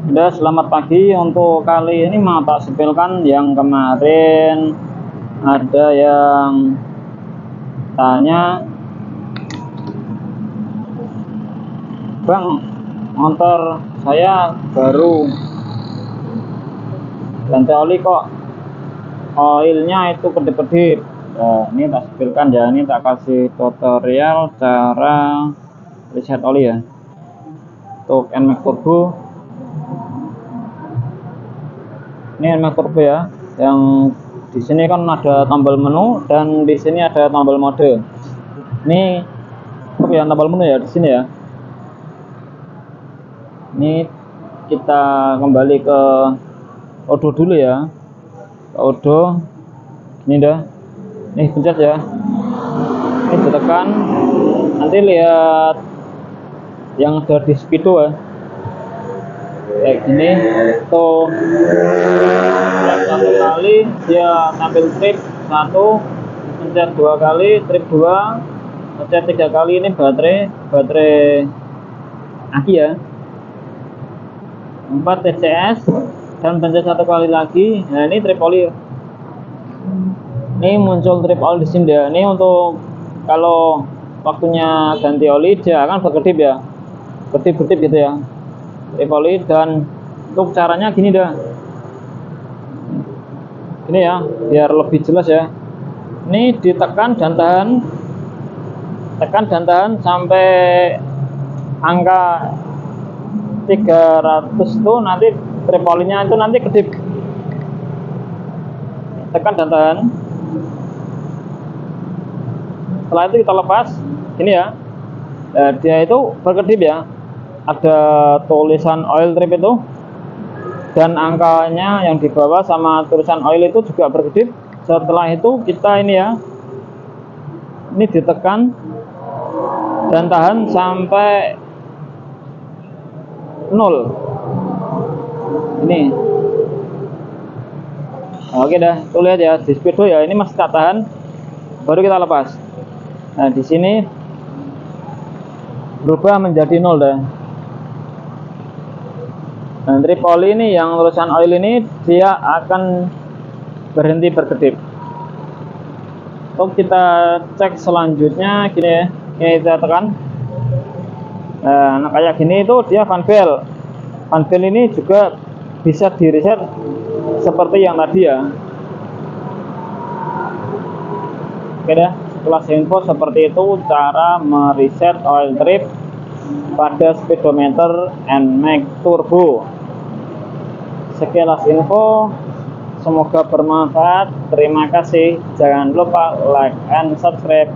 Udah, selamat pagi. Untuk kali ini mau tak sepilkan yang kemarin ada yang tanya, Bang, motor saya baru ganti oli kok oilnya itu kedip-kedip. Nah, ini tak sepilkan ya, ini tak kasih tutorial cara reset oli ya untuk NMAX Turbo. Ini NMAX Turbo ya, yang di sini kan ada tombol menu dan di sini ada tombol mode. Ini yang tombol menu ya di sini ya. Ini kita kembali ke Odo dulu ya. Odo. Ini dah. Nih pencet ya. Ini ditekan. Nanti lihat yang ada di speedo ya. Kayak gini. Tuh. Satu kali dia tampil trip 1, pencet 2 kali, trip 2, pencet 3 kali. Ini baterai aki ya, 4 TCS, dan pencet 1 kali lagi. Nah, ini trip oli. Ini muncul trip oli di sini ya. Ini untuk kalau waktunya ganti oli dia akan berkedip ya, kedip-kedip gitu ya, trip oli. Dan untuk caranya gini dah. Ini ya, biar lebih jelas ya. Ini ditekan dan tahan, tekan dan tahan sampai angka 300 tuh nanti trip olinya itu nanti kedip. Tekan dan tahan. Setelah itu kita lepas. Ini ya. Nah, dia itu berkedip ya. Ada tulisan oil trip itu. Dan angkanya yang di bawah sama tulisan oil itu juga berkedip. Setelah itu kita ini ya. Ini ditekan dan tahan sampai 0. Ini. Oke dah, tuh lihat ya di speedo ya, ini masih tak tahan, baru kita lepas. Nah, di sini berubah menjadi 0 dah. Dan trip oli ini yang tulisan oil ini dia akan berhenti berkedip. Untuk kita cek selanjutnya gini ya, ini kita tekan. Nah, kayak gini itu dia fan belt. Fan belt ini juga bisa di reset seperti yang tadi ya. Oke dah, kelas info seperti itu cara mereset oil trip pada speedometer NMAX Turbo. Sekilas info, semoga bermanfaat. Terima kasih. Jangan lupa like and subscribe.